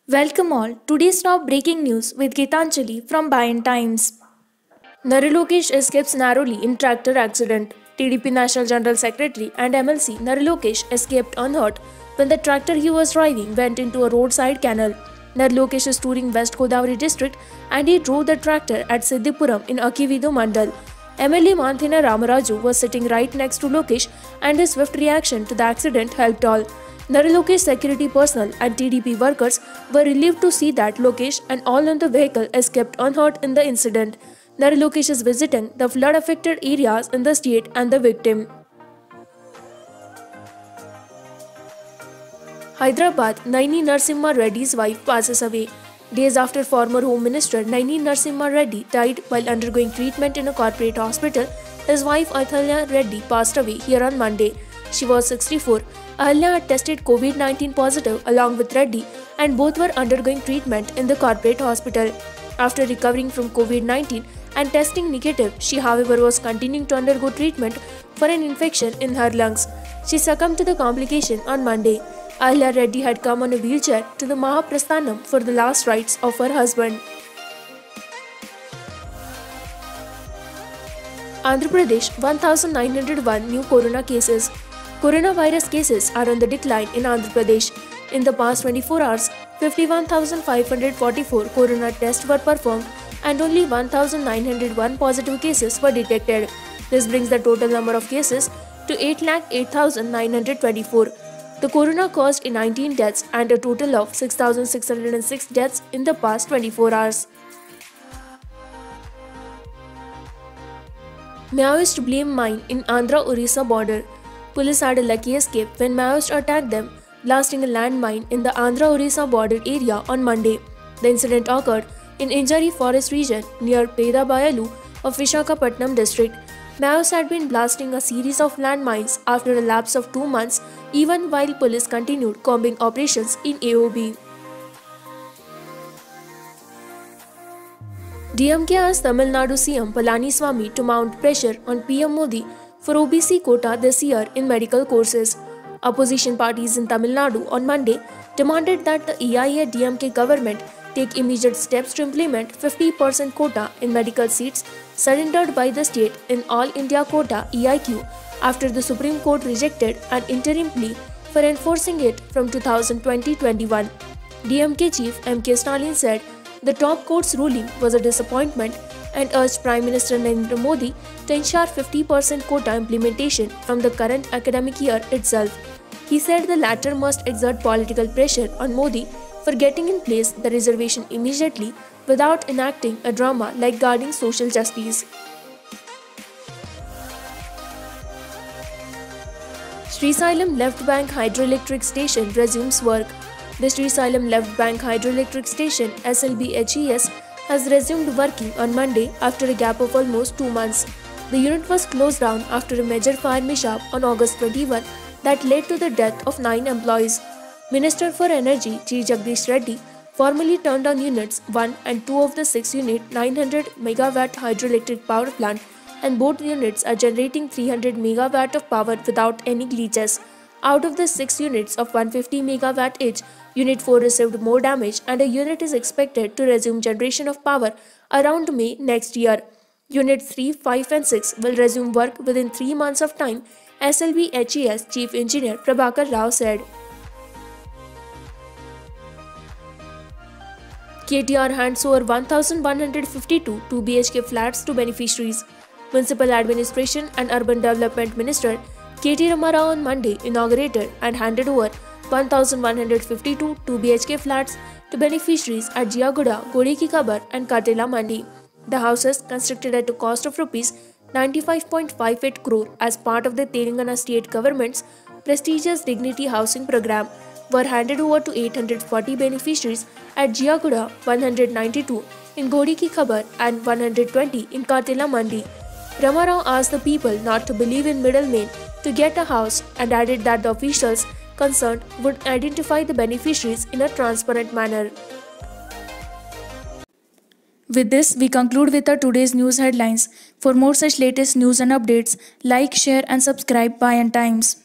Welcome all. Today's top breaking news with Geetanjali from Bayan Times. Naralokesh escapes narrowly in tractor accident. TDP National General Secretary and MLC Naralokesh escaped unhurt when the tractor he was driving went into a roadside canal. Naralokesh is touring West Godavari district and he drove the tractor at Siddhipuram in Akividu Mandal. MLA Manthina Ramaraju was sitting right next to Lokesh and his swift reaction to the accident helped all. Naralokesh security personnel and TDP workers were relieved to see that Lokesh and all in the vehicle escaped unhurt in the incident. Naralokesh is visiting the flood-affected areas in the state and the victim. Hyderabad, Naini Narasimha Reddy's wife passes away. Days after former Home Minister Naini Narasimha Reddy died while undergoing treatment in a corporate hospital, his wife Ahalya Reddy passed away here on Monday. She was 64. Ahalya had tested COVID-19 positive along with Reddy and both were undergoing treatment in the corporate hospital. After recovering from COVID-19 and testing negative, she however was continuing to undergo treatment for an infection in her lungs. She succumbed to the complication on Monday. Ahalya Reddy had come on a wheelchair to the Mahaprasthanam for the last rites of her husband. Andhra Pradesh 1901 new corona cases. Coronavirus cases are on the decline in Andhra Pradesh. In the past 24 hours, 51,544 corona tests were performed and only 1,901 positive cases were detected. This brings the total number of cases to 8,08,924. The corona caused 19 deaths and a total of 6,606 deaths in the past 24 hours. Maoist blame mine in Andhra-Orissa border. Police had a lucky escape when Maoists attacked them, blasting a landmine in the Andhra-Orissa border area on Monday. The incident occurred in Injari Forest region near Pedabayalu of Visakhapatnam district. Maoists had been blasting a series of landmines after a lapse of 2 months, even while police continued combing operations in AOB. DMK asked Tamil Nadu CM Palaniswamy to mount pressure on PM Modi for OBC quota this year in medical courses. Opposition parties in Tamil Nadu on Monday demanded that the AIA-DMK government take immediate steps to implement 50% quota in medical seats surrendered by the state in All India Quota EIQ after the Supreme Court rejected an interim plea for enforcing it from 2020-21. DMK chief M.K. Stalin said the top court's ruling was a disappointment and urged Prime Minister Narendra Modi to ensure 50% quota implementation from the current academic year itself. He said the latter must exert political pressure on Modi for getting in place the reservation immediately without enacting a drama like guarding social justice. Srisailam Left Bank Hydroelectric Station resumes work. The Srisailam Left Bank Hydroelectric Station SLBHES has resumed working on Monday after a gap of almost 2 months. The unit was closed down after a major fire mishap on August 21 that led to the death of 9 employees. Minister for Energy G. Jagdish Reddy formally turned on Units 1 and 2 of the 6-unit 900 MW hydroelectric power plant, and both units are generating 300 MW of power without any glitches. Out of the 6 units of 150 MW each, Unit 4 received more damage and a unit is expected to resume generation of power around May next year. Units 3, 5 and 6 will resume work within 3 months of time, SLBHES Chief Engineer Prabhakar Rao said. KTR hands over 1,152 2BHK flats to beneficiaries. Municipal Administration and Urban Development Minister KT Ramarao on Monday inaugurated and handed over 1,152 2BHK flats to beneficiaries at Jiaguda, Godiki Kabar and Katela Mandi. The houses, constructed at a cost of Rs 95.58 crore as part of the Telangana state government's prestigious Dignity Housing Program, were handed over to 840 beneficiaries at Jiaguda, 192 in Godiki Kabar and 120 in Katela Mandi. Ramarao asked the people not to believe in middlemen to get a house and added that the officials concerned would identify the beneficiaries in a transparent manner. With this, we conclude with our today's news headlines. For more such latest news and updates, like, share and subscribe Bayan Times.